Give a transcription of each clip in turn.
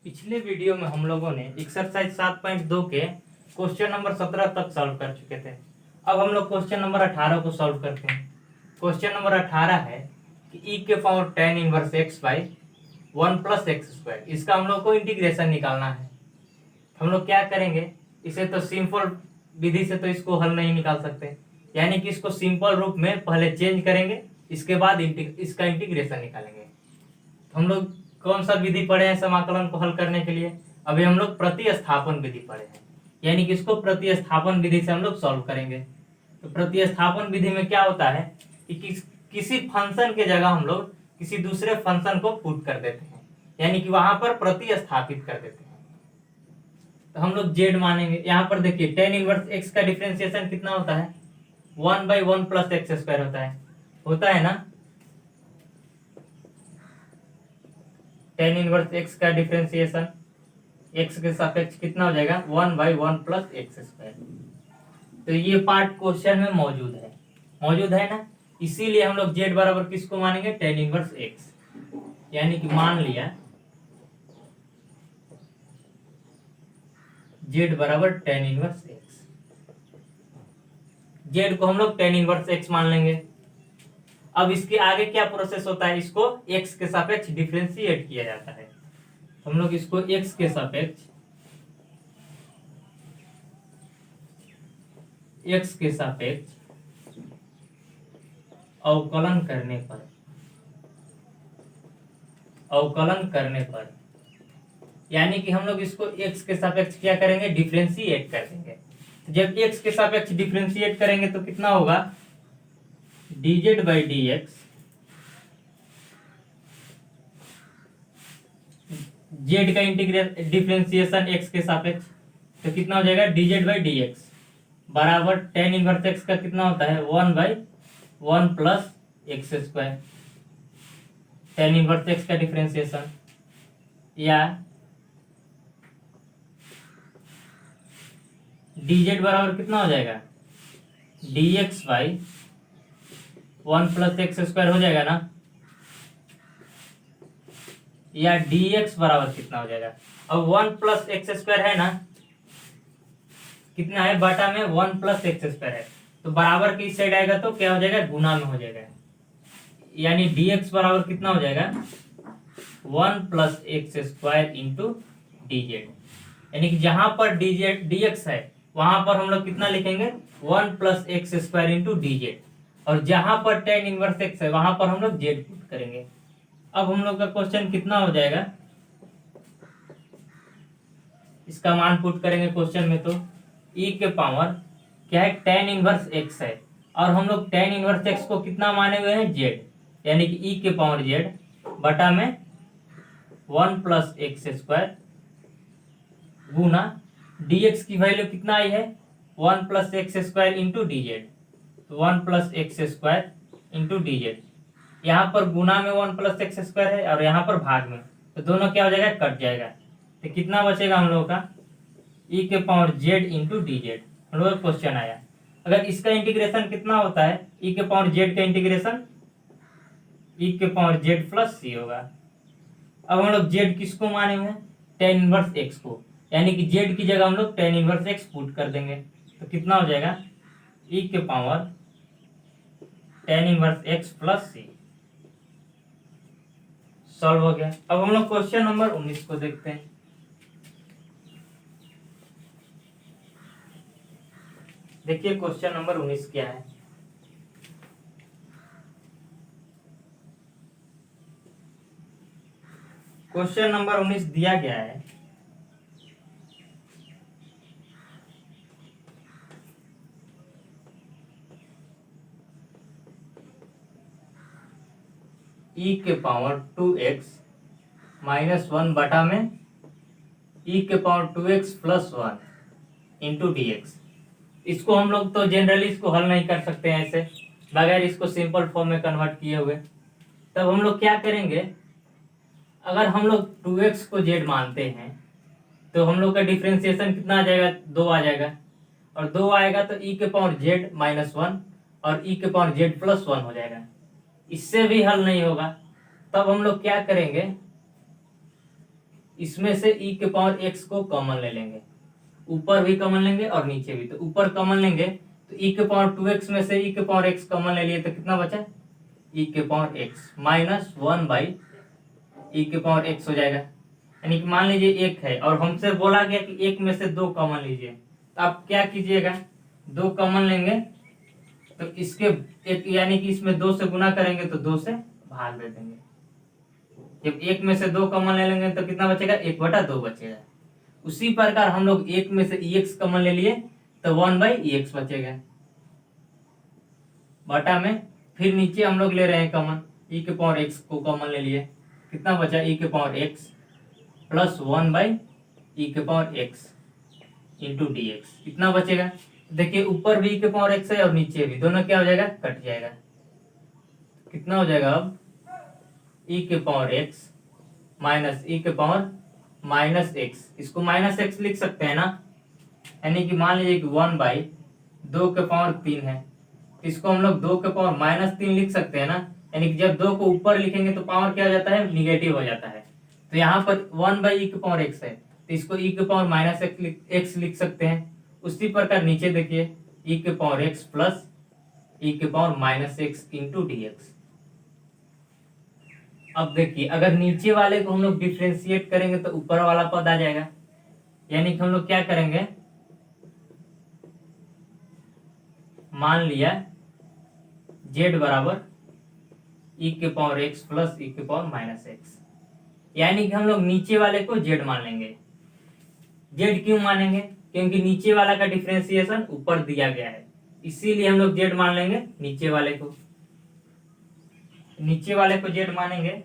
पिछले वीडियो में हम लोगों ने एक्सरसाइज 7.2 के क्वेश्चन नंबर 17 तक सॉल्व कर चुके थे। अब हम लोग क्वेश्चन नंबर 18 को सॉल्व करते हैं। क्वेश्चन नंबर 18 है कि e के power tan inverse x by 1 plus x square, इसका हम लोग को इंटीग्रेशन निकालना है। हम लोग क्या करेंगे, इसे तो सिंपल विधि से तो इसको हल नहीं निकाल सकते, यानी कि इसको सिंपल रूप में पहले चेंज करेंगे, इसके बाद इसका इंटीग्रेशन निकालेंगे। हम लोग कौन सा विधि पढ़े हैं समाकलन को हल करने के लिए? अभी हम लोग प्रतिस्थापन विधि पढ़े हैं, यानी कि इसको प्रतिस्थापन विधि से हम लोग सॉल्व करेंगे। तो प्रतिस्थापन विधि में क्या होता है कि किसी फंक्शन के जगह हम लोग किसी दूसरे फंक्शन को पुट कर देते हैं, यानी कि वहां पर प्रतिस्थापित कर देते हैं। तो हम लोग z मानेंगे। यहाँ पर देखिए tan इनवर्स x का डिफरेंशिएशन कितना होता है? 1/1 प्लस एक्स स्क्वायर होता है ना। tan इनवर्स x का डिफरेंशिएशन x के सापेक्ष कितना हो जाएगा? 1/1 प्लस एक्स स्क्वायर। तो ये पार्ट क्वेश्चन में मौजूद है ना, इसीलिए हम लोग z बराबर किसको मानेंगे? tan इनवर्स x, यानी कि मान लिया z बराबर tan इनवर्स x। z को हम लोग tan इनवर्स x मान लेंगे। अब इसके आगे क्या प्रोसेस होता है? इसको x के सापेक्ष डिफरेंशिएट किया जाता है। हम लोग इसको x के सापेक्ष अवकलन करने पर यानी कि हम लोग इसको x के सापेक्ष क्या करेंगे? डिफरेंशिएट कर देंगे। जब x के सापेक्ष डिफरेंशिएट करेंगे तो कितना होगा? dz बाई dx z का डिफरेंशिएशन x के सापेक्ष, तो कितना हो जाएगा? dz बाई dx बराबर tan इनवर्स x का कितना होता है? 1/1 plus x square. tan inverse x का डिफरेंशिएशन, या dz बराबर कितना हो जाएगा? dx by 1 plus x square हो जाएगा ना, या dx बराबर कितना हो जाएगा? अब 1 प्लस एक्स स्क्वायर है ना, कितना है? बटा में 1 प्लस एक्स स्क्वायर है, तो बराबर की साइड आएगा तो क्या हो जाएगा? गुना में हो जाएगा, यानी dx बराबर कितना हो जाएगा? 1 plus x square into dz, यानी कि जहां पर dx है वहां पर हम लोग कितना लिखेंगे? 1 plus x square into dz, और जहां पर tan इनवर्स x है वहां पर हम लोग z पुट करेंगे। अब हम लोग का क्वेश्चन कितना हो जाएगा? इसका मान पुट करेंगे क्वेश्चन में तो e के पावर क्या है? tan इनवर्स x है, और हम लोग tan इनवर्स x को कितना माने हुए हैं? z, यानी कि e के पावर z बटा में 1 प्लस एक्स स्क्वायर गुना dx की वैल्यू कितना आई है? 1 plus x square into dz, तो 1 plus x square into dz। यहाँ पर गुना में 1 प्लस एक्स स्क्वायर है और यहाँ पर भाग में, तो दोनों क्या हो जाएगा? कट जाएगा। तो कितना बचेगा हम लोगों का? e के पावर z इंटू dz। हम लोग का क्वेश्चन आया, अगर इसका इंटीग्रेशन कितना होता है? e के पावर z का इंटीग्रेशन e के पावर z प्लस c होगा। अब हम लोग z किसको माने हुए हैं? tan इनवर्स x को, यानी कि z की जगह हम लोग tan इनवर्स x पुट कर देंगे, तो कितना हो जाएगा? e के power tan inverse x plus c। Solve हो गया। अब हम लोग क्वेश्चन नंबर 19 को देखते हैं। देखिए क्वेश्चन नंबर 19 क्या है। क्वेश्चन नंबर 19 दिया गया है e के पावर 2x माइनस 1 बटा में e के power 2x plus 1 into dx। इसको हम लोग तो जनरली इसको हल नहीं कर सकते हैं ऐसे बगैर इसको सिंपल फॉर्म में कन्वर्ट किए हुए। तब हम लोग क्या करेंगे? अगर हम लोग 2x को z मानते हैं तो हम लोग का डिफरेंशिएशन कितना आ जाएगा? 2 आ जाएगा, और 2 आएगा तो e के पावर z माइनस 1 और e के पावर z प्लस 1 हो जाएगा। इससे भी हल नहीं होगा, तब हम लोग क्या करेंगे? इसमें से ई के पावर एक्स को कॉमन ले लेंगे, ऊपर भी कॉमन लेंगे और नीचे भी। तो ऊपर कॉमन लेंगे तो ई के पावर 2x में से ई के पावर एक्स कॉमन ले लिए तो कितना बचा, ई के पावर एक्स माइनस 1 ई के पावर एक्स हो जाएगा। यानी कि मान लीजिए एक है और हमसे बोला गया कि एक में से दो कॉमन लीजिए, तो आप क्या कीजिएगा, दो कॉमन लेंगे तो इसके एक, यानी कि इसमें दो से गुना करेंगे तो दो से भाग दे देंगे। जब एक में से दो कॉमन ले लेंगे तो कितना बचेगा, 1/2 बचेगा। उसी प्रकार हम लोग एक में से एक्स कॉमन ले लिए तो 1/x बचेगा बटा में। फिर नीचे हम लोग ले रहे हैं कॉमन, ई के पावर एक्स को कॉमन ले लिए, कितना बचा, ई के पावर एक्स प्लस 1/ई के power x into d x, कितना बचेगा। देखिए ऊपर भी ई के पावर एक्स है और नीचे भी, दोनों क्या हो जाएगा, कट जाएगा। कितना हो जाएगा अब, ई के पावर एक्स माइनस ई के पावर माइनस एक्स, इसको माइनस एक्स लिख सकते हैं ना। यानी कि मान लीजिए कि 1/2 के पावर 3 है, इसको हम लोग 2 के पावर -3 लिख सकते हैं ना। यानी कि जब 2 को ऊपर लिखेंगे तो पावर क्या हो जाता है, निगेटिव हो जाता है। तो यहाँ पर 1/e के पावर एक्स है तो इसको e के पावर माइनस एक्स लिख सकते हैं। उसी प्रकार नीचे देखिए e के पावर एक्स प्लस e के power minus x into d x. अब देखिए अगर नीचे वाले को हम लोग डिफ्रेंशिएट करेंगे तो ऊपर वाला पद आ जाएगा। यानी कि हम लोग क्या करेंगे, मान लिया z बराबर e के पावर x प्लस e के पावर माइनस एक्स, यानी कि हम लोग नीचे वाले को z मान लेंगे। z क्यों मानेंगे, क्योंकि नीचे वाला का डिफरेंशिएशन ऊपर दिया गया है, इसीलिए हम लोग z मान लेंगे नीचे वाले को। नीचे वाले को z मानेंगे।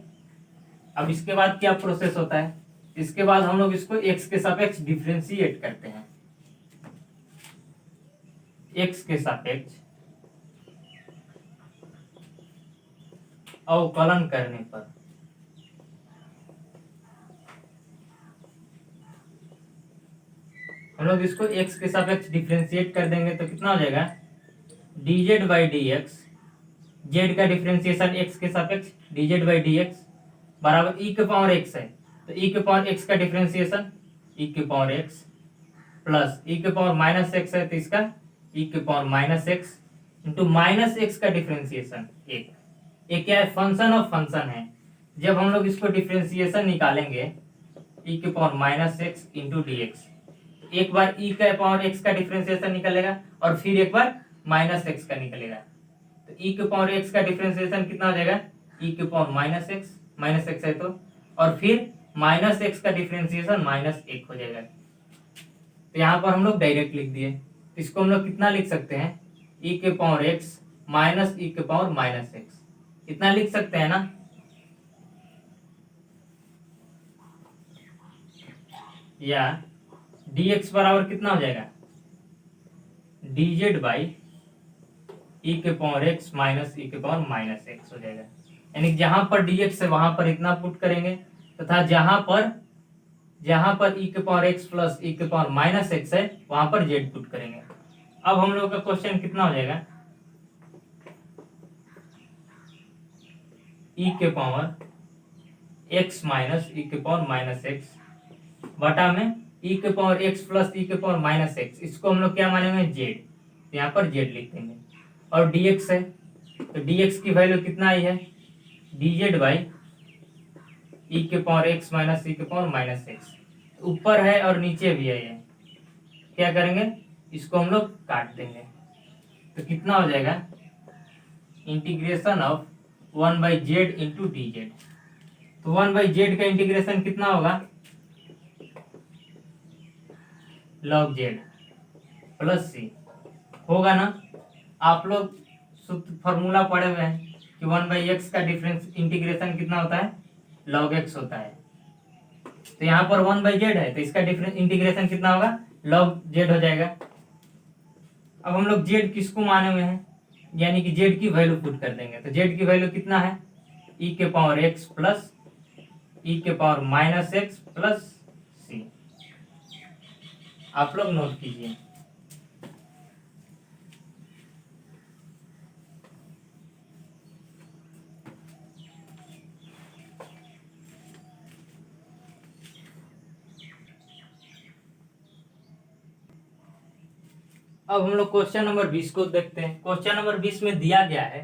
अब इसके बाद क्या प्रोसेस होता है, इसके बाद हम लोग इसको x के सापेक्ष डिफरेंशिएट करते हैं। x के सापेक्ष अवकलन करने पर हम लोग इसको x के सापेक्ष डिफरेंशिएट कर देंगे तो कितना हो जाएगा, dz by d x, Z का डिफरेंशिएशन x के सापेक्ष dz बाई डी एक्स बराबर e के पावर x है तो e के पावर x का डिफरेंशिएशन e के पावर x प्लस e के पावर माइनस एक्स है तो इसका e के power minus x into minus x का डिफरेंशिएशन एक क्या है, फंक्शन ऑफ फंक्शन है। जब हम लोग इसको डिफरेंशिएशन निकालेंगे e के power minus x into d x, एक बार e का पावर x का डिफरेंशिएशन निकलेगा और फिर एक बार माइनस एक्स का निकलेगा। तो e के पावर x का डिफरेंशिएशन कितना हो जाएगा, e के पावर माइनस एक्स है तो, और फिर माइनस एक्स का डिफरेंशिएशन -1 हो जाएगा। तो यहाँ पर हम लोग डायरेक्ट लिख दिए। इसको हम लोग कितना लिख सकते हैं, e के पावर x माइनस e के पावर माइनस एक्स, इतना लिख सकते हैं ना। या dx बराबर कितना हो जाएगा, dz बाई e के पावर x माइनस e के पावर माइनस एक्स हो जाएगा। यानी जहां पर dx है वहां पर इतना पुट करेंगे तथा जहां पर e के पावर x प्लस e के पावर माइनस एक्स है वहां पर z पुट करेंगे। अब हम लोग का क्वेश्चन कितना हो जाएगा, e के पावर x माइनस e के पावर माइनस एक्स बटा में e के पावर x प्लस e के पावर माइनस एक्स, इसको हम लोग क्या मानेंगे, z, यहाँ पर z लिख देंगे। और dx है तो dx की वैल्यू कितना आई है, dz बाई e के पावर x माइनस e के पावर माइनस एक्स, ऊपर है और नीचे भी है। ये क्या करेंगे, इसको हम लोग काट देंगे तो कितना हो जाएगा, integration of 1/z into d Z. तो 1/z का इंटीग्रेशन कितना होगा, log z प्लस सी होगा ना। आप लोग सूत्र फॉर्मूला पढ़े हुए हैं कि 1/x का डिफरेंस इंटीग्रेशन कितना होता है, log x होता है। तो यहाँ पर 1/z है तो इसका डिफरेंस इंटीग्रेशन कितना होगा, log z हो जाएगा। अब हम लोग z किसको माने हुए हैं, यानी कि z की वैल्यू पुट कर देंगे तो z की वैल्यू कितना है, e के पावर x प्लस e के पावर माइनस एक्स प्लस सी। आप लोग नोट कीजिए। अब हम लोग क्वेश्चन नंबर 20 को देखते हैं। क्वेश्चन नंबर 20 में दिया गया है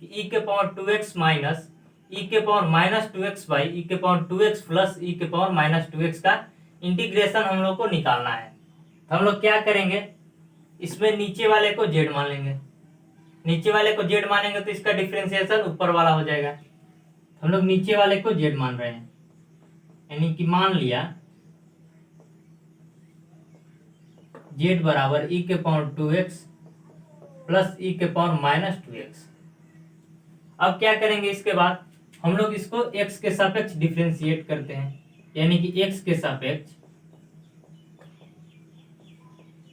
कि ई के पावर 2x माइनस ई के power minus 2x by E के पावर 2x प्लस ई के पावर माइनस 2x का इंटीग्रेशन हम लोग को निकालना है। तो हम लोग क्या करेंगे, इसमें नीचे वाले को जेड मान लेंगे। नीचे वाले को जेड मानेंगे तो इसका डिफरेंशिएशन ऊपर वाला हो जाएगा। हम लोग नीचे वाले को जेड मान रहे हैं, यानी कि मान लिया जेड बराबर ई के पावर 2x प्लस ई के पावर माइनस 2x। अब क्या करेंगे, इसके बाद हम लोग इसको x के सापेक्ष डिफरेंशिएट करते हैं, यानी कि x के सापेक्ष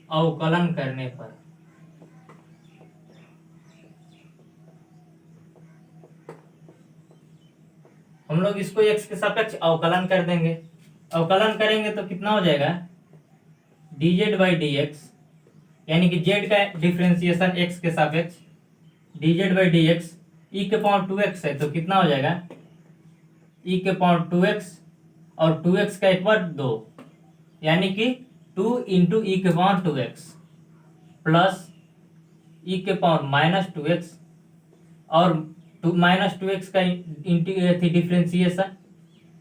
अवकलन करने पर हम लोग इसको x के सापेक्ष अवकलन कर देंगे। अवकलन करेंगे तो कितना हो जाएगा, dz बाई डी एक्स, यानी कि z का डिफरेंशिएशन x के सापेक्ष dz बाई डी एक्स, ई के पावर 2x है तो कितना हो जाएगा, ई के पावर 2x और 2x का एक बार 2, यानी कि 2 इंटू ई के पावर 2x प्लस ई के पावर माइनस 2x और माइनस 2x का डिफरेंशिएशन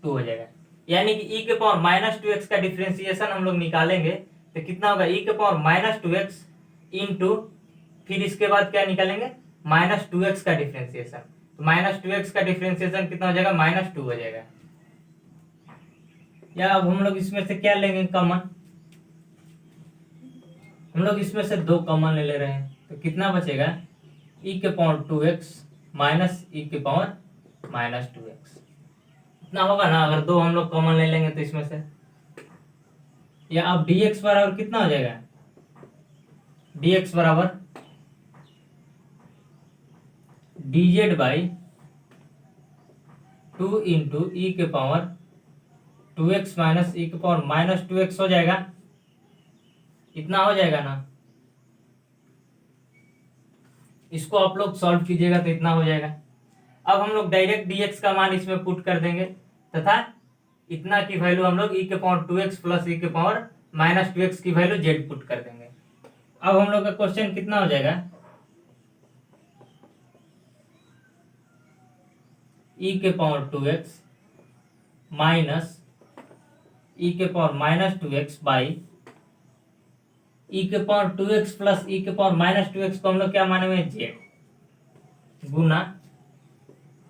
2 हो जाएगा। यानी कि ई के पावर माइनस 2x का डिफरेंशिएशन हम लोग निकालेंगे तो कितना होगा, ई के पावर माइनस 2x इंटू फिर इसके बाद क्या निकालेंगे, माइनस 2x का डिफरेंशिएशन। तो माइनस 2x का डिफरेंशिएशन कितना हो जाएगा, माइनस 2 हो जाएगा। या अब हम लोग इसमें से क्या लेंगे कॉमन, हम लोग इसमें से 2 कॉमन ले रहे हैं तो कितना बचेगा, ई के पावर 2x माइनस ई के पावर माइनस 2x इतना होगा ना। अगर 2 हम लोग कॉमन ले लेंगे तो इसमें से, या अब dx बराबर कितना हो जाएगा, dx बराबर dz बाई 2 इंटू ई के पावर 2x माइनस ई के पावर माइनस 2x हो जाएगा। इतना हो जाएगा ना, इसको आप लोग सॉल्व कीजिएगा तो इतना हो जाएगा। अब हम लोग डायरेक्ट dx का मान इसमें पुट कर देंगे तथा इतना की वैल्यू हम लोग ई के पावर 2x प्लस ई के पावर माइनस 2x की वैल्यू z पुट कर देंगे। अब हम लोग का क्वेश्चन कितना हो जाएगा, ई के पावर 2x माइनस ई के power minus 2x by E के पावर 2x प्लस ई के पावर माइनस 2x को हम लोग क्या माने हुए हैं, z गुना।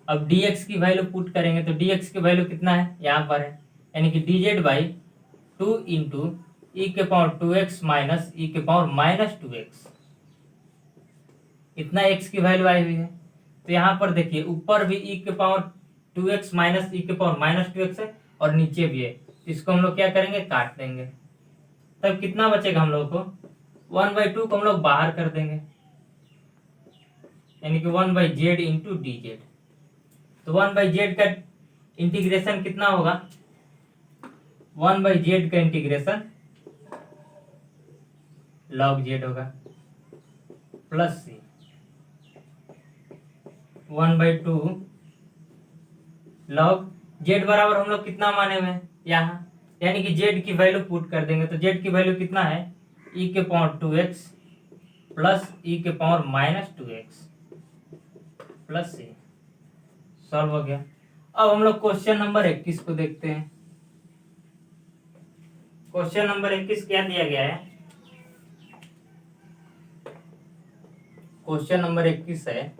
अब dx की वैल्यू पुट करेंगे तो dx की वैल्यू कितना है, यहाँ पर है, यानी कि dz बाई 2 इंटू ई के पावर 2x माइनस ई के पावर माइनस 2x, इतना x की वैल्यू आई हुई है। तो यहाँ पर देखिए ऊपर भी ई के पावर 2x माइनस ई के पावर माइनस 2x है और नीचे भी है, इसको हम लोग क्या करेंगे, काट देंगे। तब कितना बचेगा हम लोग को, 1/2 को हम लोग बाहर कर देंगे, यानी कि 1/z इंटू dz। तो 1/z का इंटीग्रेशन कितना होगा, 1/z का इंटीग्रेशन log z होगा प्लस c 1/2 log z बराबर हम लोग कितना माने हुए हैं यहाँ, यानी कि z की वैल्यू पुट कर देंगे। तो z की वैल्यू कितना है, e के पावर 2x प्लस e के power minus 2x plus c, solve हो गया। अब हम लोग क्वेश्चन नंबर 21 को देखते हैं। क्वेश्चन नंबर 21 क्या दिया गया है, क्वेश्चन नंबर 21 है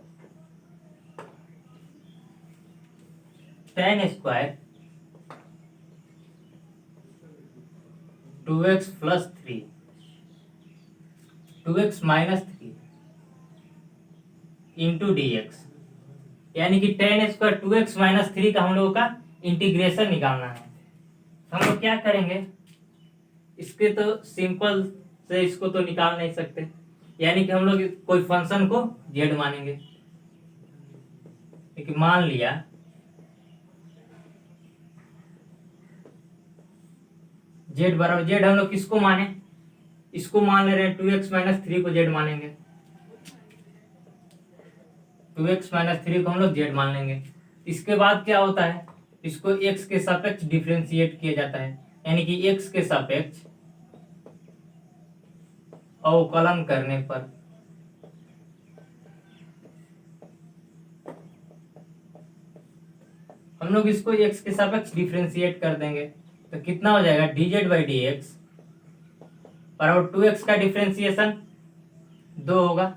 tan square 2x plus 3 2x minus 3 into dx, यानी कि tan स्क्वायर 2x माइनस 3 का हम लोगों का इंटीग्रेशन निकालना है। हम लोग क्या करेंगे, इसके तो सिंपल से इसको तो निकाल नहीं सकते, यानी कि हम लोग कोई फंक्शन को z मानेंगे। क्योंकि मान लिया z बराबर z हम लोग किसको माने, इसको मान ले रहे हैं 2x माइनस 3 को z मानेंगे, 2x माइनस 3 को हम लोग z मान लेंगे। इसके बाद क्या होता है, इसको x के सापेक्ष डिफरेंशिएट किया जाता है, यानी कि x के सापेक्ष अवकलन करने पर हम लोग इसको x के सापेक्ष डिफ्रेंशिएट कर देंगे तो कितना हो जाएगा dz/dx बराबर 2x का डिफ्रेंशिएशन 2 होगा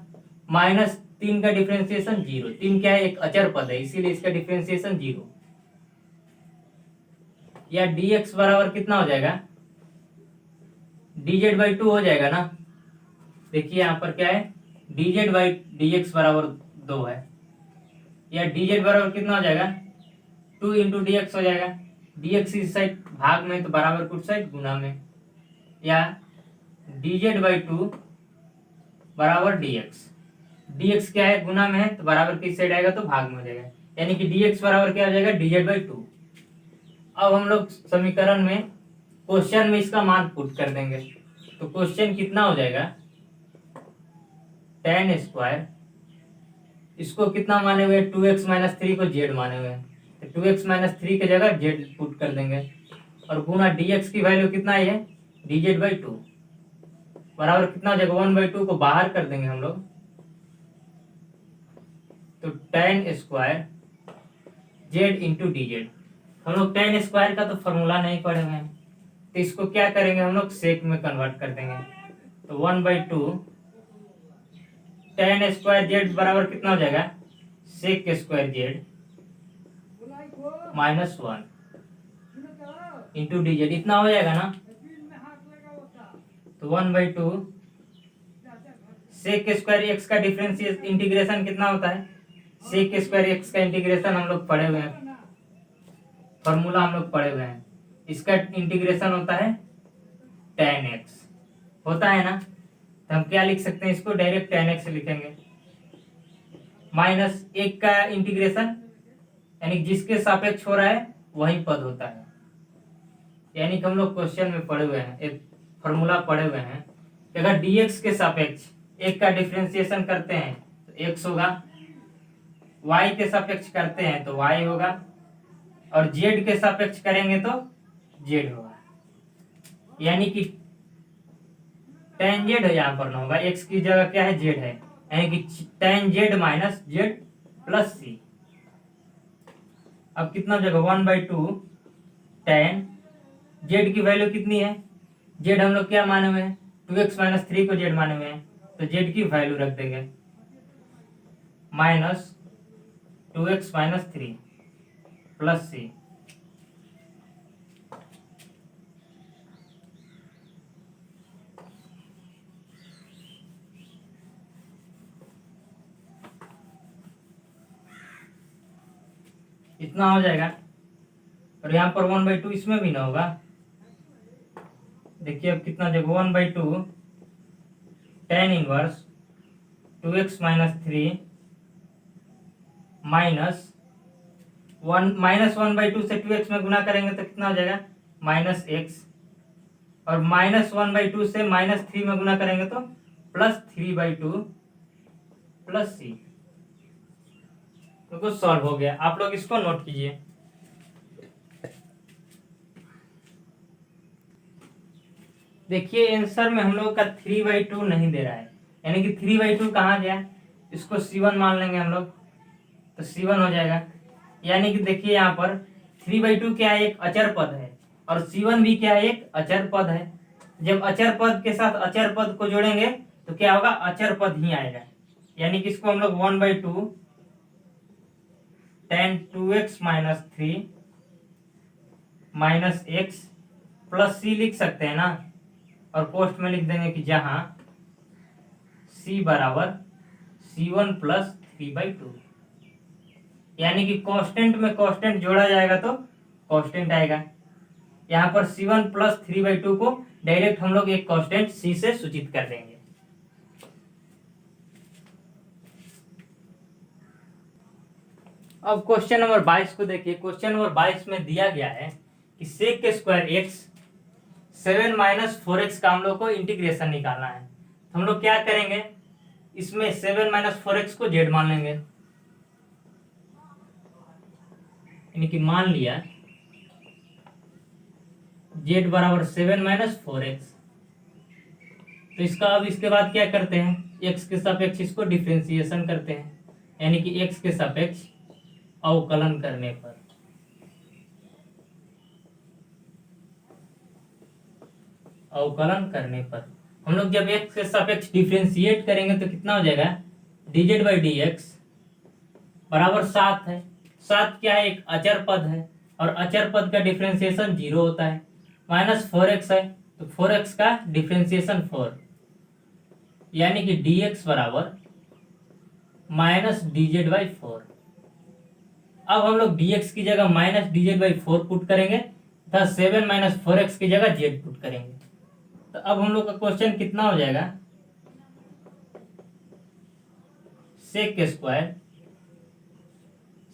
माइनस 3 का डिफ्रेंशिएशन 0। 3 क्या है, एक अचर पद है, इसीलिए इसका डिफ्रेंशिएशन 0। या dx बराबर कितना हो जाएगा dz/2 हो जाएगा ना। देखिए यहाँ पर क्या है dz/dx बराबर 2 है, या dz बराबर कितना हो जाएगा 2 इंटू dx हो जाएगा। dx इस साइड भाग में तो बराबर कुछ साइड गुना में, या dz/2 बराबर dx। dx क्या है गुना में है तो बराबर किस साइड आएगा तो भाग में हो जाएगा, यानी कि dx बराबर क्या हो जाएगा dz/2। अब हम लोग समीकरण में क्वेश्चन में इसका मान पुट कर देंगे तो क्वेश्चन कितना हो जाएगा tan स्क्वायर, इसको कितना माने हुए 2x माइनस 3 को z माने हुए हैं तो 2x माइनस 3 की जगह z पुट कर देंगे और गुना dx की वैल्यू कितना है dz/2 बराबर कितना हो जाएगा 1/2 को बाहर कर देंगे हम लोग तो tan square z into dz। हम लोग tan स्क्वायर का तो फॉर्मूला नहीं पढ़े हुए हैं तो इसको क्या करेंगे हम लोग सेक में कन्वर्ट कर देंगे तो 1/2 tan स्क्वायर z बराबर कितना हो जाएगा sec square z minus 1 into dz, इतना हो जाएगा ना। तो 1/2 सेक स्क्वायर x का डिफरेंशियल इंटीग्रेशन कितना होता है, सेक स्क्वायर x का इंटीग्रेशन हम लोग पढ़े हुए हैं, फॉर्मूला हम लोग पढ़े हुए हैं, इसका इंटीग्रेशन होता है tan x होता है ना। तो हम क्या लिख सकते हैं इसको डायरेक्ट tan x लिखेंगे माइनस 1 का इंटीग्रेशन यानी जिसके सापेक्ष हो रहा है वही पद होता है। यानी कि हम लोग क्वेश्चन में पढ़े हुए हैं, एक फॉर्मूला पढ़े हुए हैं कि अगर dx के सापेक्ष 1 का डिफरेंशिएशन करते हैं तो x होगा, y के सापेक्ष करते हैं तो y होगा और z के सापेक्ष करेंगे तो z होगा। यानी कि tan z है, यहाँ पर ना होगा, x की जगह क्या है z है, यानी कि tan z minus z plus c। अब कितना हो जाएगा 1/2 tan z की वैल्यू कितनी है, z हम लोग क्या माने हुए हैं 2x माइनस 3 को z माने हुए हैं तो z की वैल्यू रख देंगे minus 2x minus 3 plus c। इतना हो जाएगा और यहाँ पर 1/2 इसमें भी ना होगा। देखिए अब कितना हो जाएगा 1/2 tan inverse 2x minus 3 minus 1/2 से 2x में गुना करेंगे तो कितना हो जाएगा माइनस x और माइनस 1/2 से माइनस 3 में गुना करेंगे तो प्लस 3/2 प्लस c। तो कुछ सॉल्व हो गया, आप लोग इसको नोट कीजिए। देखिए आंसर में हम लोग का 3/2 नहीं दे रहा है, यानी कि 3/2 कहाँ गया, इसको c1 मान लेंगे हम लोग तो c1 हो जाएगा। यानी कि देखिए यहाँ पर 3/2 क्या है एक अचर पद है और c1 भी क्या है एक अचर पद है। जब अचर पद के साथ अचर पद को जोड़ेंगे तो क्या होगा अचर पद ही आएगा। यानी कि इसको हम लोग 1/2 tan 2x minus 3 minus x plus c लिख सकते हैं ना, और पोस्ट में लिख देंगे कि जहां c बराबर c1 प्लस 3/2। यानी कि कांस्टेंट में कांस्टेंट जोड़ा जाएगा तो कांस्टेंट आएगा। यहाँ पर c1 प्लस 3/2 को डायरेक्ट हम लोग एक कांस्टेंट c से सूचित कर देंगे। अब क्वेश्चन नंबर 22 को देखिए। क्वेश्चन नंबर 22 में दिया गया है कि सेक के स्क्वायर x 7 माइनस 4x का हम लोग को इंटीग्रेशन निकालना है। तो हम लोग क्या करेंगे, इसमें 7 माइनस 4x को z मान लेंगे, यानी कि मान लिया z बराबर 7 माइनस 4x तो इसका अब इसके बाद क्या करते हैं, एक्स के सापेक्ष इसको डिफरेंशिएशन करते हैं, यानी कि एक्स के सापेक्ष अवकलन करने पर। अवकलन करने पर हम लोग जब एक्स के सापेक्ष डिफरेंशिएट करेंगे तो कितना हो जाएगा, dz बाई डी एक्स बराबर 7 है। 7 क्या है, एक अचर पद है, और अचर पद का डिफरेंशिएशन 0 होता है। माइनस 4x है, तो 4x का डिफरेंशिएशन 4, यानी कि dx बराबर माइनस dz बाई 4। अब हम लोग dx की जगह माइनस dz बाई 4 पुट करेंगे तथा 7 माइनस 4x की जगह z पुट करेंगे। तो अब हम लोग का क्वेश्चन कितना हो जाएगा, सेक स्क्वायर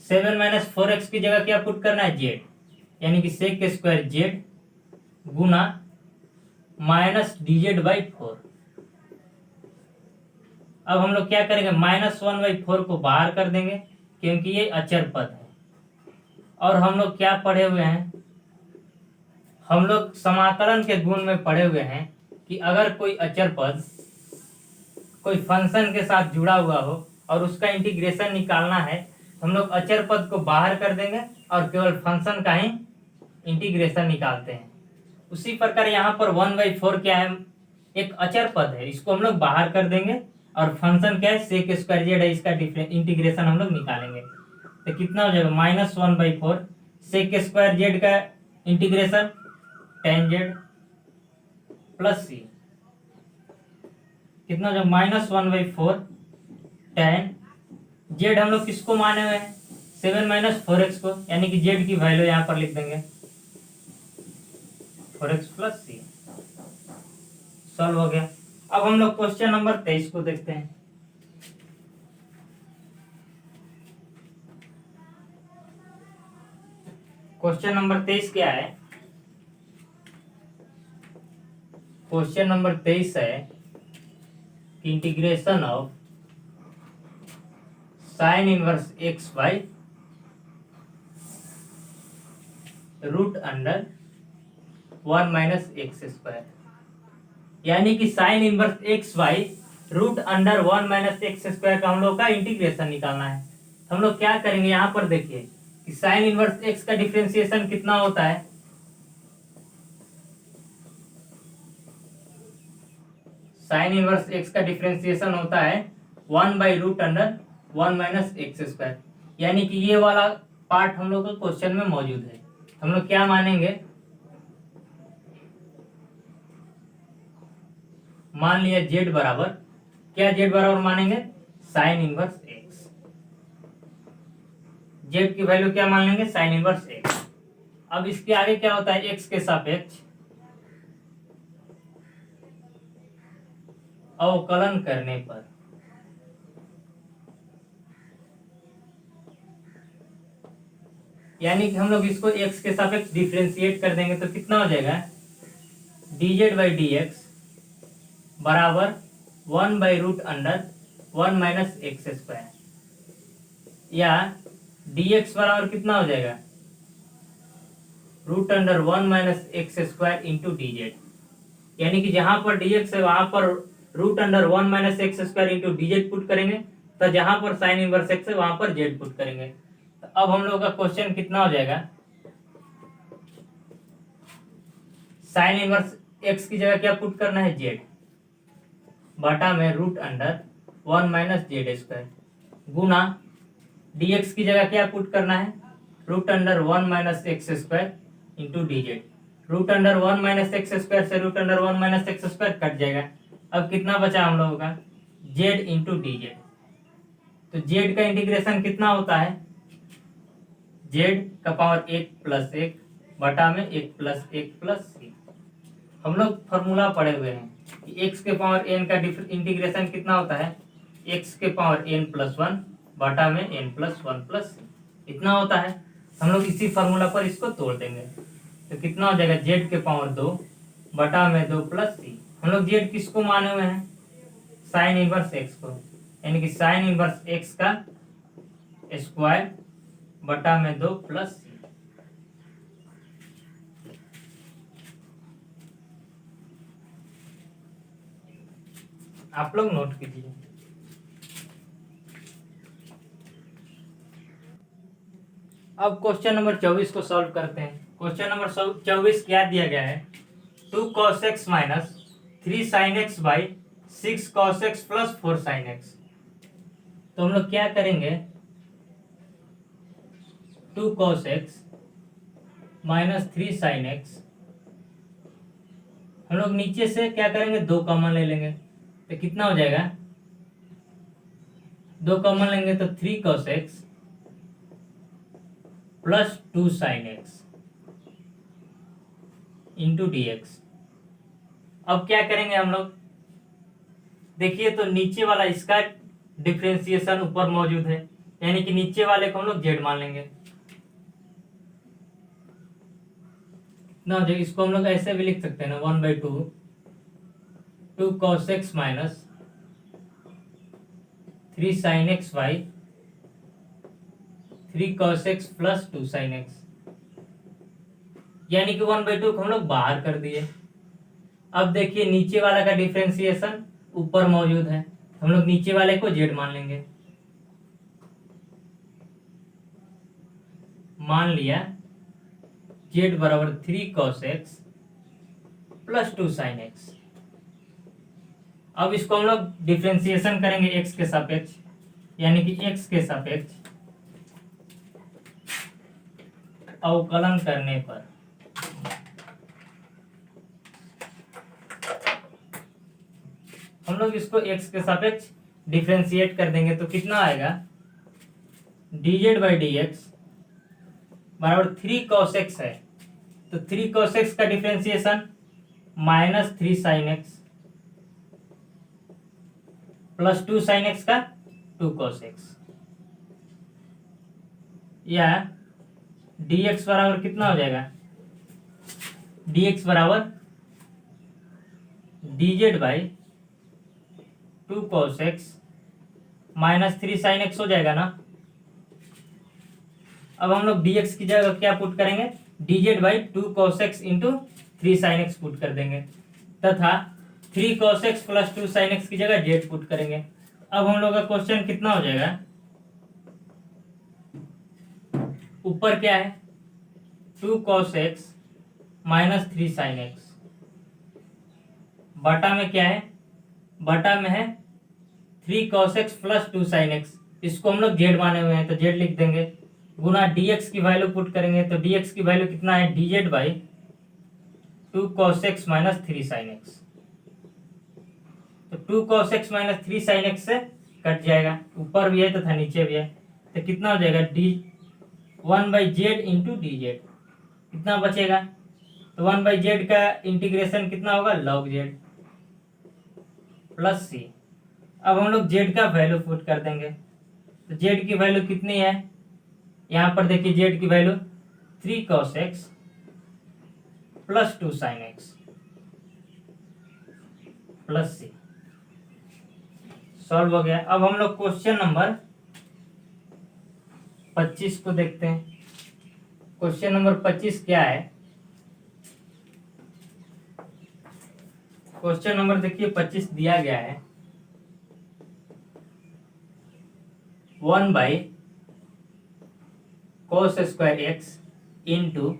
7 माइनस 4x की जगह क्या पुट करना है, z, यानी कि सेक स्क्वायर z गुना माइनस dz बाई 4। अब हम लोग क्या करेंगे, माइनस 1 बाई 4 को बाहर कर देंगे क्योंकि ये अचर पद है। और हम लोग क्या पढ़े हुए हैं, हम लोग समाकलन के गुण में पढ़े हुए हैं कि अगर कोई अचर पद कोई फंक्शन के साथ जुड़ा हुआ हो और उसका इंटीग्रेशन निकालना है, हम लोग अचर पद को बाहर कर देंगे और केवल फंक्शन का ही इंटीग्रेशन निकालते हैं। उसी प्रकार यहाँ पर 1/4 क्या है, एक अचर पद है, इसको हम लोग बाहर कर देंगे और फंक्शन क्या है, सेक स्क्वायर जेड है, इसका इंटीग्रेशन हम लोग निकालेंगे। तो कितना हो जाएगा, -1/4 सेक स्क्वायर जेड का इंटीग्रेशन tan z प्लस सी, कितना हो जाएगा, -1/4 tan z हम लोग किसको माने हुए हैं, 7 माइनस 4x को, यानी कि z की वैल्यू यहाँ पर लिख देंगे 4x प्लस सी। सॉल्व हो गया। अब हम लोग क्वेश्चन नंबर 23 को देखते हैं। क्वेश्चन नंबर 23 क्या है, क्वेश्चन नंबर 23 है कि integration of sine inverse x by root under 1 minus x square, यानी कि sine inverse x by root under 1 minus x square का हम लोग का इंटीग्रेशन निकालना है। तो हम लोग क्या करेंगे, यहाँ पर देखिए कि साइन इनवर्स एक्स का डिफरेंशिएशन कितना होता है, साइन इनवर्स एक्स का डिफरेंशिएशन होता है 1 by root under 1 minus x square, यानी कि ये वाला पार्ट हम लोग का क्वेश्चन में मौजूद है। हम लोग क्या मानेंगे, मान लिया z बराबर, क्या z बराबर मानेंगे, साइन इनवर्स एक्स, z की वैल्यू क्या मान लेंगे, साइन इनवर्स एक्स। अब इसके आगे क्या होता है, x के सापेक्ष अवकलन करने पर, यानी कि हम लोग इसको x के सापेक्ष डिफरेंशिएट कर देंगे तो कितना हो जाएगा, dz बाई डी एक्स बराबर 1 by root under 1 minus x square, या dx बराबर कितना हो जाएगा, root under 1 minus x square into dz, यानी कि जहां पर dx है वहां पर root under 1 minus x square into dz put करेंगे, तो जहां पर साइन इनवर्स एक्स है वहां पर z पुट करेंगे। तो अब हम लोग का क्वेश्चन कितना हो जाएगा, साइन इनवर्स एक्स की जगह क्या पुट करना है, z बटा में root under 1 minus z square गुना dx की जगह क्या पुट करना है, root under 1 minus x square into dz। Root under 1 minus x square से root under 1 minus x square cut जाएगा। अब कितना बचा हम लोगों का, z इंटू dz। तो z का इंटीग्रेशन कितना होता है, z का पावर 1 प्लस 1 बटा में 1 प्लस 1 प्लस सी। हम लोग फॉर्मूला पढ़े हुए हैं कि x के पावर n का इंटीग्रेशन कितना होता है, x के पावर n प्लस 1 बटा में n प्लस 1 प्लस सी, इतना होता है। हम लोग इसी फॉर्मूला पर इसको तोड़ देंगे तो कितना हो जाएगा, z के पावर 2 बटा में 2 प्लस सी। हम लोग z किसको माने हुए हैं, साइन इनवर्स x को, यानी कि साइन इनवर्स x का स्क्वायर बटा में 2 प्लस सी। आप लोग नोट कीजिए। अब क्वेश्चन नंबर 24 को सॉल्व करते हैं। क्वेश्चन नंबर 24 क्या दिया गया है, 2 cos x minus 3 sin x by 6 cos x plus 4 sin x। तो हम लोग क्या करेंगे, 2 cos x minus 3 sin x, हम लोग नीचे से क्या करेंगे, 2 कॉमन ले लेंगे तो कितना हो जाएगा, 2 कॉमन लेंगे तो 3 cos x plus 2 sin x into d x. अब क्या करेंगे हम लोग, देखिए तो नीचे वाला इसका डिफरेंशिएशन ऊपर मौजूद है, यानी कि नीचे वाले को हम लोग जेड मान लेंगे ना। जो इसको हम लोग ऐसे भी लिख सकते हैं ना, 1/2 2 cos x minus 3 sin x by 3 cos x plus 2 sin x, यानी कि 1/2 को हम लोग बाहर कर दिए। अब देखिए नीचे वाला का डिफरेंशिएशन ऊपर मौजूद है, हम लोग नीचे वाले को जेड मान लेंगे। मान लिया जेड बराबर 3 cos x plus 2 sin x। अब इसको हम लोग डिफरेंशिएशन करेंगे x के सापेक्ष, यानी कि x के सापेक्ष अवकलन करने पर हम लोग इसको x के सापेक्ष डिफरेंशिएट कर देंगे तो कितना आएगा, dz बाई डी एक्स बराबर 3 cos x है, तो 3 cos x का differentiation minus 3 sin x plus 2 sin x का 2 cos x, या dx बराबर कितना हो जाएगा, dx बराबर dz by 2 cos x minus 3 sin x हो जाएगा ना। अब हम लोग dx की जगह क्या पुट करेंगे, dz by 2 cos x into 3 sin x put कर देंगे, तथा 3 cos x plus 2 sin x की जगह z पुट करेंगे। अब हम लोग का क्वेश्चन कितना हो जाएगा, ऊपर क्या है 2 cos x minus 3 sin x, बटा में क्या है, बटा में है 3 cos x plus 2 sin x, इसको हम लोग जेड माने हुए हैं तो जेड लिख देंगे, गुना dx की वैल्यू पुट करेंगे तो dx की वैल्यू कितना है, dz by 2 cos x minus 3 sin x। तो 2 cos x minus 3 sin x से कट जाएगा, ऊपर भी है तथा नीचे भी है, तो कितना हो जाएगा, D 1/z into d z, कितना बचेगा, तो 1/z का इंटीग्रेशन कितना होगा, log z प्लस सी। अब हम लोग z का वैल्यू पुट कर देंगे, तो z की वैल्यू कितनी है, यहाँ पर देखिए z की value 3 cos x plus 2 sin x plus c. Solve हो गया। अब हम लोग क्वेश्चन नंबर 25 को देखते हैं। क्वेश्चन नंबर 25 क्या है, क्वेश्चन नंबर देखिए 25 दिया गया है, 1 by cos square x into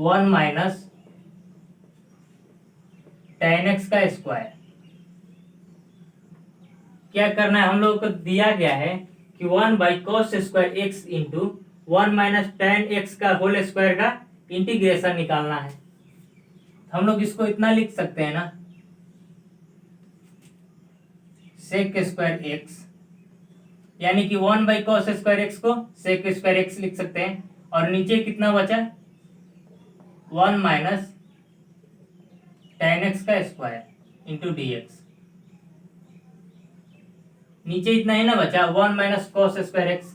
1 minus tan x का स्क्वायर। क्या करना है, हम लोगों को दिया गया है कि 1 by cos square x into 1 minus tan x का होल स्क्वायर का इंटीग्रेशन निकालना है। हम लोग इसको इतना लिख सकते हैं ना, सेक स्क्वायर x, यानी कि 1 बाई cos स्क्वायर x को सेक स्क्वायर x लिख सकते हैं, और नीचे कितना बचा, 1 माइनस tan x का स्क्वायर इंटू डी एक्स। नीचे इतना ही ना बचा, 1 माइनस cos स्क्वायर x,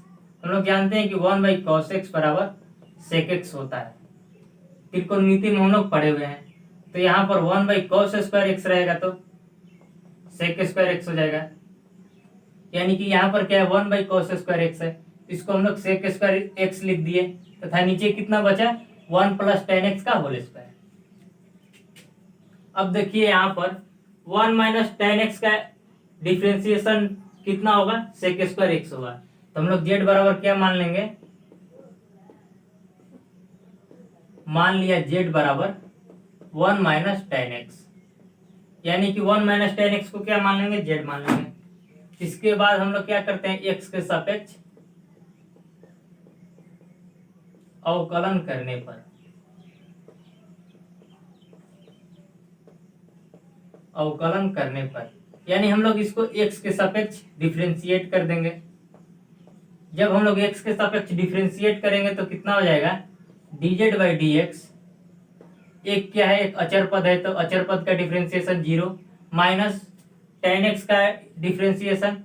हम लोग जानते हैं कि 1 बाई cos x बराबर सेक x होता है, त्रिकोणमिति में हम लोग पढ़े हुए हैं, तो यहाँ पर 1 बाई cos स्क्वायर x रहेगा तो सेक स्क्वायर x हो जाएगा, यानी कि यहाँ पर क्या है, 1 बाई cos स्क्वायर x है, इसको हम लोग सेक स्क्वायर x लिख दिए, तथा नीचे कितना बचा, 1 प्लस tan x का होल स्क्वायर। अब देखिए यहाँ पर 1 माइनस टेन एक्स का डिफ्रेंसिएशन कितना होगा, सेक स्क्वायर एक्स होगा। तो हम लोग जेड बराबर क्या मान लेंगे, मान लिया जेड बराबर 1 माइनस टेन एक्स, यानी कि 1 माइनस टेन एक्स को क्या मान लेंगे, जेड मान लेंगे। इसके बाद हम लोग क्या करते हैं, एक्स के सापेक्ष अवकलन करने पर, अवकलन करने पर यानी हम लोग इसको एक्स के सापेक्ष डिफरेंशिएट कर देंगे। जब हम लोग एक्स के सापेक्ष डिफरेंशिएट करेंगे तो कितना हो जाएगा, dz बाई डी एक्स, एक क्या है, एक अचर पद है तो अचर पद का डिफरेंशिएशन 0 माइनस टेन एक्स का डिफरेंशिएशन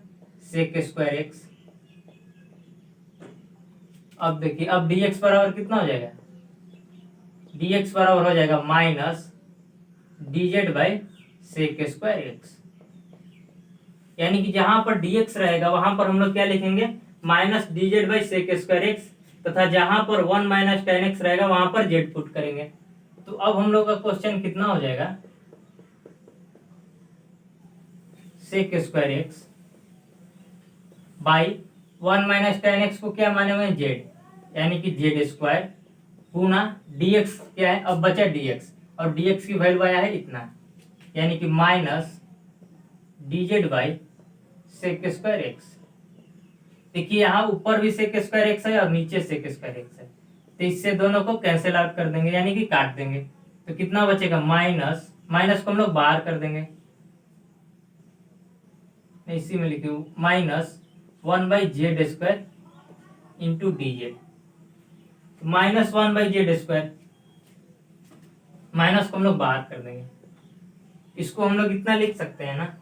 सेक स्क्वायर एक्स। अब देखिए, अब dx बराबर कितना हो जाएगा, dx बराबर हो जाएगा minus dz by sec square x, यानी कि जहां पर dx रहेगा वहां पर हम लोग क्या लिखेंगे, minus dz by sec square x, तथा जहां पर 1 माइनस टेन एक्स रहेगा वहां पर z पुट करेंगे। तो अब हम लोग का क्वेश्चन कितना हो जाएगा, sec square x by 1 minus ten x को क्या माने हुए हैं, जेड, यानी कि जेड स्क्वायर गुना dx क्या है, अब बचा dx, और dx की वैल्यू आया है इतना, यानी कि minus dz by sec square x. देखिए यहाँ ऊपर भी सेक स्क्वायर एक्स है और नीचे सेक स्क्वायर एक्स है, तो इससे दोनों को कैंसिल आउट कर देंगे, यानी कि काट देंगे। तो कितना बचेगा, माइनस माइनस को हम लोग बाहर कर देंगे, इसी में लिखे minus 1 by Z square into d Z, minus 1 by Z square, minus को हम लोग बाहर कर देंगे। इसको हम लोग इतना लिख सकते हैं ना,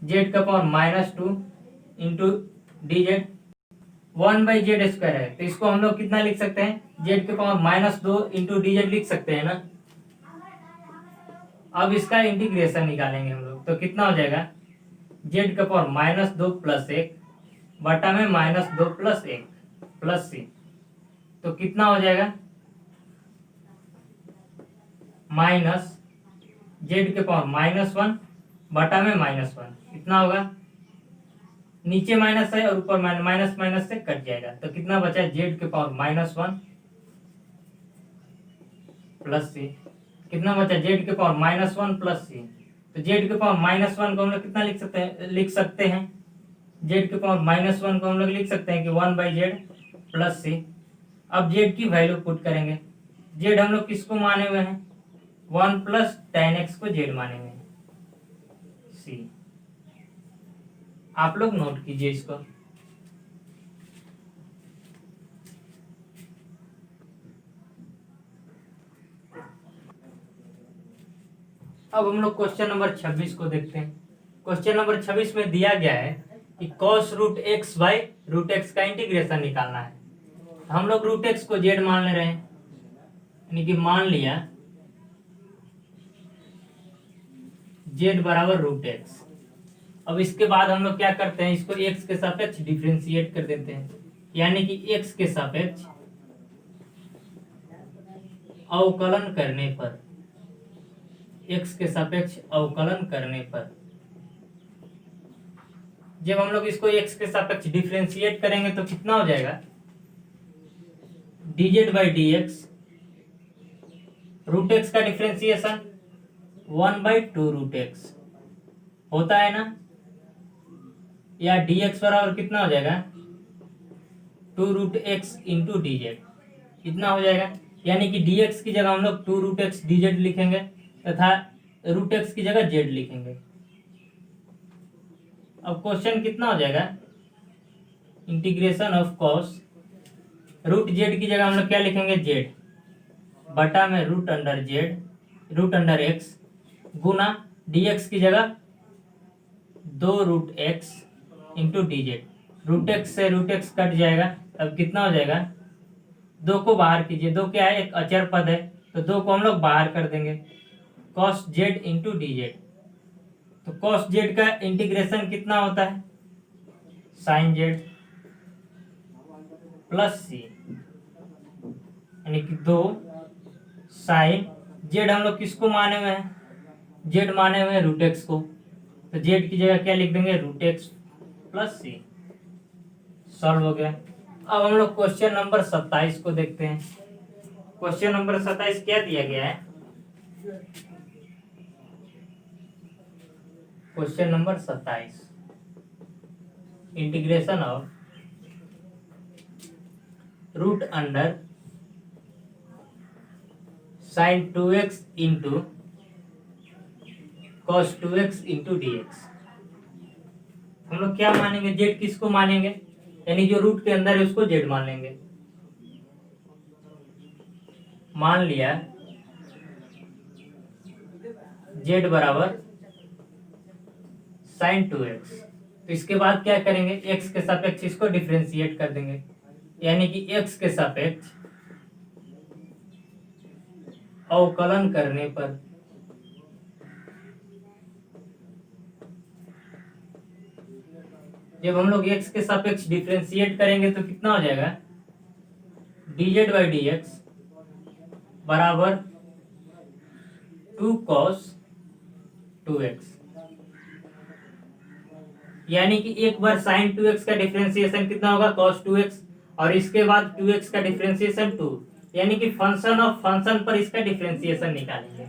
जेड का power minus 2 into d Z, 1 by Z square है तो इसको हम लोग कितना लिख सकते हैं, जेड के power minus 2 into d Z लिख सकते हैं ना। अब इसका इंटीग्रेशन निकालेंगे हम लोग, तो कितना हो जाएगा, जेड का पावर माइनस 2 प्लस 1 बटा में माइनस 2 प्लस 1 प्लस सी, तो कितना हो जाएगा, माइनस जेड के पावर माइनस 1 बटा में माइनस 1, कितना होगा, नीचे माइनस है और ऊपर माइनस माइनस से कट जाएगा, तो कितना बचा, जेड के पावर माइनस 1 प्लस सी, कितना बचा, जेड के पावर माइनस 1 प्लस सी। तो जेड के पावर माइनस 1 को हम लोग कितना लिख सकते हैं, जेड के पावर माइनस 1 को हम लोग लिख सकते हैं कि 1 बाई जेड प्लस सी। अब जेड की वैल्यू पुट करेंगे, जेड हम लोग किसको माने हुए हैं, 1 प्लस टेन एक्स को जेड माने हुए हैं, सी। आप लोग नोट कीजिए इसको। अब हम लोग क्वेश्चन नंबर 26 को देखते हैं। क्वेश्चन नंबर 26 में दिया गया है कि cos root x by root x का इंटीग्रेशन निकालना है। हम लोग रूट एक्स को जेड मान ले रहे हैं, यानी कि मान लिया जेड बराबर रूट एक्स। अब इसके बाद हम लोग क्या करते हैं, इसको एक्स के सापेक्ष डिफरेंशिएट कर देते हैं, यानी कि एक्स के सापेक्ष अवकलन करने पर, एक्स के सापेक्ष अवकलन करने पर जब हम लोग इसको एक्स के सापेक्ष डिफरेंशिएट करेंगे तो कितना हो जाएगा, dz by d x, root x का डिफरेंशिएशन 1 बाई 2 रूट एक्स होता है ना, या dx बराबर कितना हो जाएगा, 2 root x into d z, कितना हो जाएगा, यानी कि dx की जगह हम लोग 2 रूट एक्स डी जेड लिखेंगे तथा रूट एक्स की जगह जेड लिखेंगे। अब क्वेश्चन कितना हो जाएगा, integration of cos root z की जगह हम लोग क्या लिखेंगे, जेड बटा में root under z root under x गुना dx की जगह 2 root x into d z, root x से रूट एक्स कट जाएगा, अब कितना हो जाएगा, 2 को बाहर कीजिए, 2 क्या है, एक अचर पद है तो 2 को हम लोग बाहर कर देंगे, cos Z into d Z. तो कॉस जेड का इंटीग्रेशन कितना होता है, साइन जेड प्लस सी यानी कि 2 साइन जेड हम लोग किसको माने हुए हैं, जेड माने हुए हैं रूट एक्स को, तो जेड की जगह क्या लिख देंगे root x plus c. Solve हो गया। अब हम लोग क्वेश्चन नंबर 27 को देखते हैं। क्वेश्चन नंबर 27 क्या दिया गया है, question number 27 integration of root under sine 2x into cos 2x into d x. हम लोग क्या मानेंगे, जेड किसको मानेंगे, यानी जो रूट के अंदर है उसको जेड मान लेंगे। मान लिया जेड बराबर साइन 2x, तो इसके बाद क्या करेंगे, एक्स के सापेक्ष इसको डिफरेंशिएट कर देंगे, यानी कि एक्स के सापेक्ष अवकलन करने पर जब हम लोग एक्स के सापेक्ष डिफरेंशिएट करेंगे तो कितना हो जाएगा, dz बाई डी एक्स बराबर 2 cos 2x, यानी कि एक बार sin 2x का डिफरेंशिएशन कितना होगा cos 2x, और इसके बाद 2x का डिफरेंशिएशन 2, यानी कि फंक्शन ऑफ फंक्शन पर इसका डिफरेंशिएशन निकालेंगे,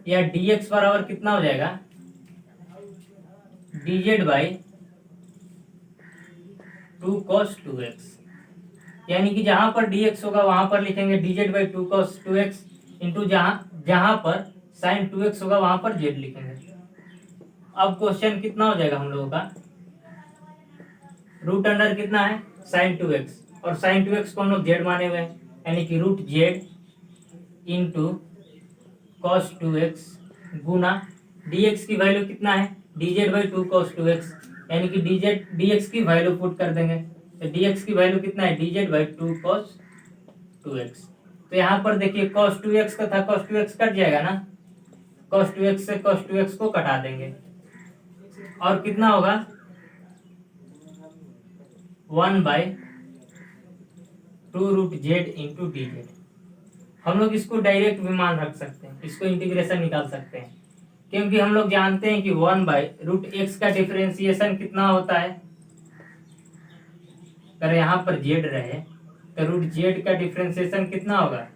या dx बराबर कितना हो जाएगा, dz बाई 2 cos 2x, यानी कि जहां पर dx होगा वहां पर लिखेंगे dz by 2 cos 2x into जहां पर sin 2x होगा वहां पर z लिखेंगे। अब क्वेश्चन कितना हो जाएगा हम लोगों का, रूट अंडर कितना है sin 2x, और sin 2x को हम लोग z माने हुए हैं, यानी कि root z into cos 2x गुना dx की वैल्यू कितना है dz बाई 2 cos 2x, यानी कि dx की वैल्यू पुट कर देंगे, तो dx की वैल्यू कितना है dz बाई 2 cos 2x। तो यहाँ पर देखिए cos 2x का था, cos 2x कट जाएगा ना, cos 2x से cos 2x को कटा देंगे, और कितना होगा 1 by 2 root z into d z. हम लोग इसको डायरेक्ट भी मान रख सकते हैं, इसको इंटीग्रेशन निकाल सकते हैं, क्योंकि हम लोग जानते हैं कि 1 बाई रूट एक्स का डिफरेंशिएशन कितना होता है, अगर यहाँ पर जेड रहे तो रूट जेड का डिफरेंशिएशन कितना होगा,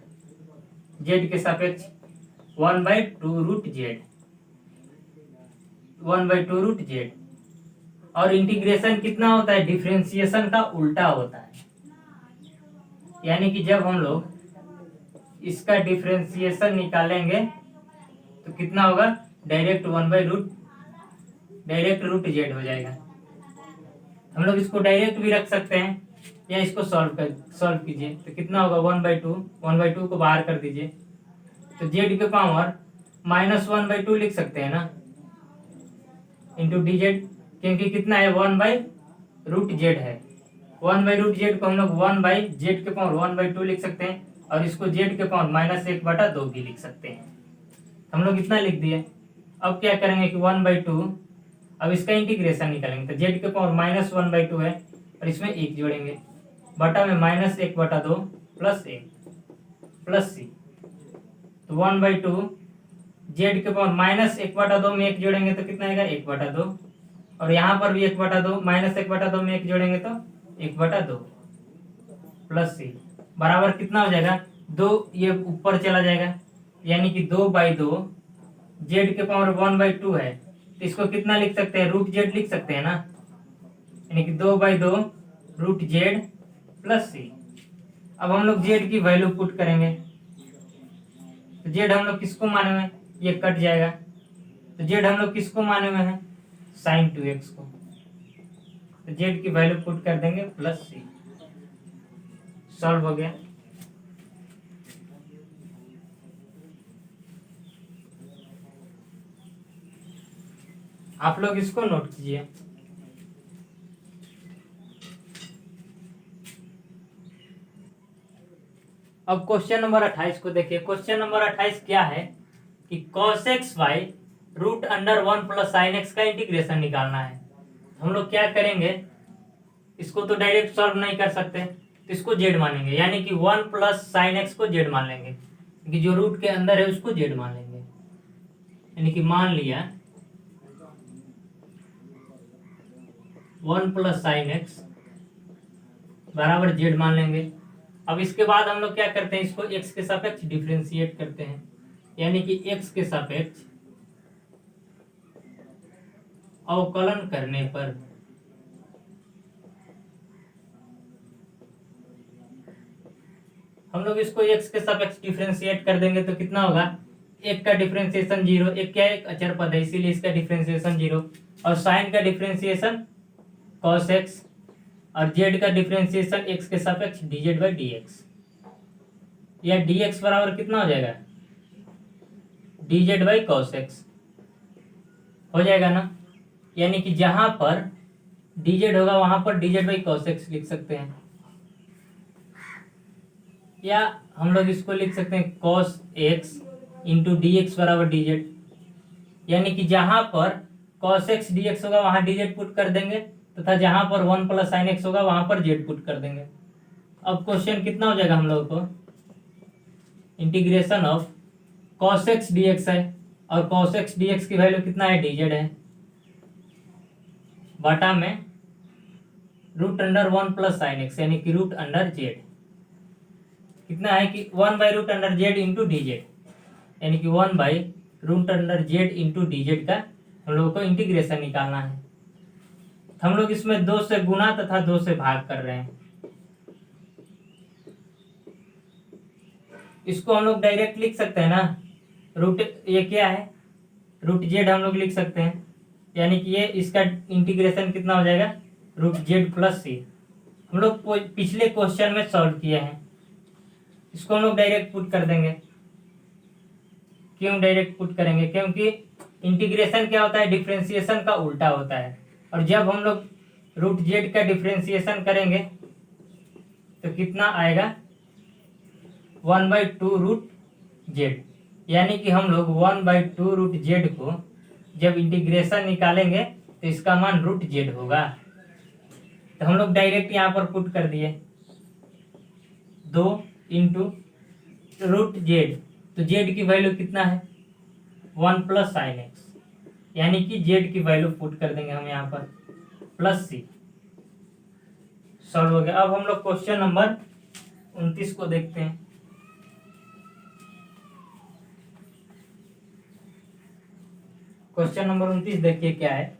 जेड के सापेक्ष 1 by 2 root z, 1 by 2 root z, और इंटीग्रेशन कितना होता है, डिफरेंशिएशन का उल्टा होता है, यानी कि जब हम लोग इसका डिफरेंशिएशन निकालेंगे तो कितना होगा, direct 1 by direct route Z हो जाएगा। हम लोग इसको डायरेक्ट भी रख सकते हैं, या इसको सॉल्व कीजिए, तो कितना होगा 1 बाई टू को बाहर कर दीजिए, तो जेड के पावर -1 बाई 2 लिख सकते हैं ना, इंटू डी जेड, क्योंकि कितना है 1 बाई रूट जेड है, 1 बाई रूट जेड को हम लोग 1 बाई जेड के पावर 1 बाई 2 लिख सकते हैं, और इसको जेड के पावर -1/2 भी लिख सकते हैं। हम लोग इतना लिख दिए। अब क्या करेंगे कि 1 बाई 2, अब इसका इंटीग्रेशन निकालेंगे, तो जेड के पावर -1 बाई 2 है, और इसमें 1 जोड़ेंगे, बटा में -1/2 प्लस 1 प्लस सी, तो 1 बाई 2 जेड के पावर -1/2 में 1 जोड़ेंगे तो कितना आएगा 1/2, और यहाँ पर भी 1/2, -1/2 में 1 जोड़ेंगे तो 1/2 प्लस सी बराबर कितना हो जाएगा 2, ये ऊपर चला जाएगा, यानी कि 2 बाई 2, जेड के पावर 1 बाई 2 है, तो इसको कितना लिख सकते हैं, रूट जेड लिख सकते हैं ना, यानी कि 2 बाई 2 रूट जेड प्लस सी। अब हम लोग जेड की वैल्यू पुट करेंगे, तो जेड हम लोग किसको माने हुए हैं, ये कट जाएगा, तो जेड हम लोग किसको माने हुए हैं साइन 2x को, तो जेड की वैल्यू पुट कर देंगे प्लस सी। सॉल्व हो गया। आप लोग इसको नोट कीजिए। अब क्वेश्चन नंबर 28 को देखिए। क्वेश्चन नंबर 28 क्या है कि cos x by root under 1 plus sine x का इंटीग्रेशन निकालना है। हम लोग क्या करेंगे, इसको तो डायरेक्ट सॉल्व नहीं कर सकते, तो इसको जेड मानेंगे, यानी कि 1 प्लस साइन एक्स को जेड मान लेंगे, कि जो रूट के अंदर है उसको जेड मान लेंगे। यानी कि मान लिया 1 प्लस साइन एक्स बराबर जेड मान लेंगे। अब इसके बाद हम लोग क्या करते हैं, इसको एक्स के सापेक्ष डिफरेंशिएट करते हैं, यानी कि एक्स के सापेक्ष अवकलन करने पर हम लोग इसको एक्स के सापेक्ष डिफरेंशिएट कर देंगे तो कितना होगा, एक का डिफरेंशिएशन 0, एक क्या है, एक अचर पद है इसीलिए इसका डिफरेंशिएशन 0, और साइन का डिफरेंशिएशन cos x, और जेड का डिफरेंशिएशन x के सापेक्ष dz बाई dx, या dx बराबर कितना हो जाएगा, dz बाई cos x हो जाएगा ना। यानी कि जहां पर dz होगा वहां पर dz बाई cos x लिख सकते हैं, या हम लोग इसको लिख सकते हैं cos x into d x बराबर dz, यानी कि जहां पर cos x dx होगा वहां dz पुट कर देंगे, तथा जहां पर 1 प्लस साइन एक्स होगा वहां पर z पुट कर देंगे। अब क्वेश्चन कितना हो जाएगा हम लोगों को, integration of cos x dx है, और cos x dx की वैल्यू कितना है, dz है, बाटा में root under 1 plus sine x, यानी कि रूट अंडर जेड कितना है कि 1 by root under z into d z, यानी कि 1 by root under z into d z का हम लोगों को इंटीग्रेशन निकालना है। हम लोग इसमें 2 से गुना तथा 2 से भाग कर रहे हैं। इसको हम लोग डायरेक्ट लिख सकते हैं ना, रूट ये क्या है, रूट जेड हम लोग लिख सकते हैं, यानी कि ये इसका इंटीग्रेशन कितना हो जाएगा, रूट जेड प्लस सी। हम लोग पिछले क्वेश्चन में सॉल्व किए हैं, इसको हम लोग डायरेक्ट पुट कर देंगे। क्यों डायरेक्ट पुट करेंगे, क्योंकि इंटीग्रेशन क्या होता है, डिफरेंशिएशन का उल्टा होता है, और जब हम लोग रूट जेड का डिफरेंशिएशन करेंगे तो कितना आएगा, 1/2 रूट जेड, यानी कि हम लोग 1/2 रूट जेड को जब इंटीग्रेशन निकालेंगे तो इसका मान रूट जेड होगा। तो हम लोग डायरेक्ट यहाँ पर पुट कर दिए 2 इंटू रूट जेड, तो जेड की वैल्यू कितना है, 1 प्लस साइन एक्स, यानी कि जेड की वैल्यू पुट कर देंगे हम यहाँ पर प्लस सी। सॉल्व हो गया। अब हम लोग क्वेश्चन नंबर 29 को देखते हैं। क्वेश्चन नंबर 29 देखिए क्या है,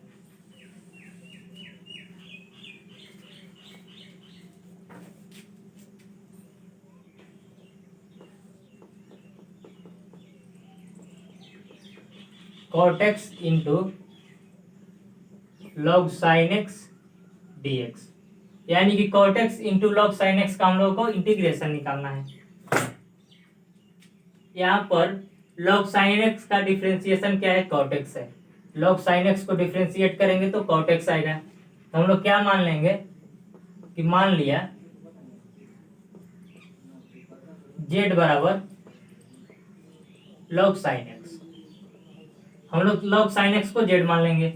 cot x into log sin x dx, यानी कि cot x into log sin x का हम लोगों को इंटीग्रेशन निकालना है। यहाँ पर log sin x का डिफरेंशिएशन क्या है, cot x है, log sin x को डिफरेंशिएट करेंगे तो cot x आएगा। तो हम लोग क्या मान लेंगे कि मान लिया z बराबर log sin x, हम लोग log sin x को z मान लेंगे।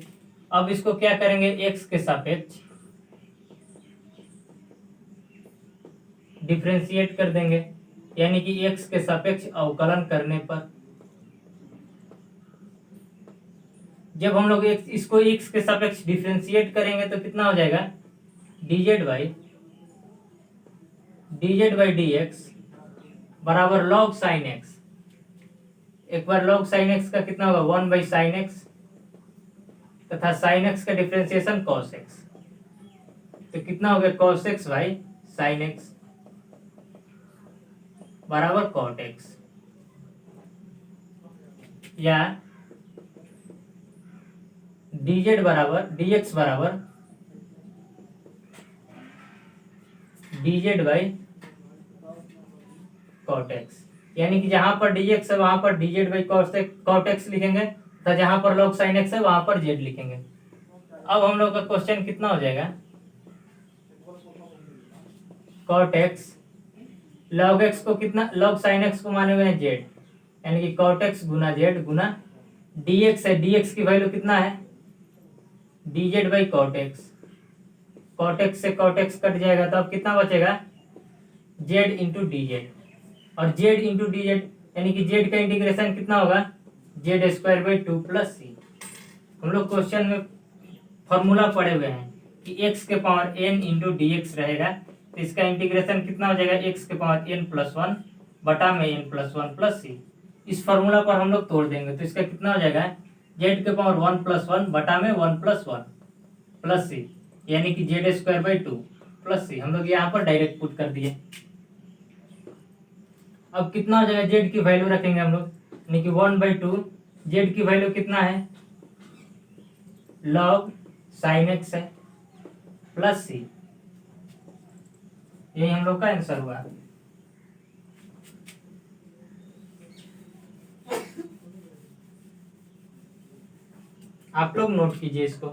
अब इसको क्या करेंगे, x के सापेक्ष डिफरेंशिएट कर देंगे, यानी कि x के सापेक्ष अवकलन करने पर जब हम लोग इसको x के सापेक्ष डिफरेंशिएट करेंगे तो कितना हो जाएगा, dz बाई dx बराबर log sin x। एक बार log sin x का कितना होगा, 1 बाई साइन एक्स, तथा sin x का डिफरेंशिएशन cos x, तो कितना हो गया, cos x by sin x बराबर cot x, या dz बराबर dx बराबर dz बाई cot x, यानी कि जहां पर dx है वहां पर dz बाई cot x लिखेंगे, तथा जहां पर log sin x है वहां पर z लिखेंगे। अब हम लोग का क्वेश्चन कितना हो जाएगा, cot x log x को कितना, log sin x को माने हुए हैं z, यानी कि cot x गुना z गुना dx है, dx की वैल्यू कितना है, dz by cot x, cot x से cot x कट जाएगा तो अब कितना बचेगा, जेड इंटू डी जेड, और जेड इंटू डी जेड यानी कि जेड का इंटीग्रेशन कितना होगा, z square by two plus c. हम लोग क्वेश्चन में फॉर्मूला पढ़े हुए हैं कि x के power n into d x रहेगा, तो इसका इंटीग्रेशन कितना हो जाएगा, x के पावर n प्लस वन बटा में n प्लस वन प्लस सी। इस फॉर्मूला पर हम लोग तोड़ देंगे तो इसका कितना हो जाएगा, जेड के पावर वन प्लस वन बटा में वन प्लस सी, यानी कि z square by two plus c. हम लोग यहाँ पर डायरेक्ट पुट कर दिए। अब कितना हो जाएगा, जेड की वैल्यू रखेंगे हम लोग, यानी कि वन बाई टू, जेड की वैल्यू कितना है, लॉग साइन एक्स है प्लस सी। यही हम लोग का आंसर हुआ। आप लोग नोट कीजिए इसको।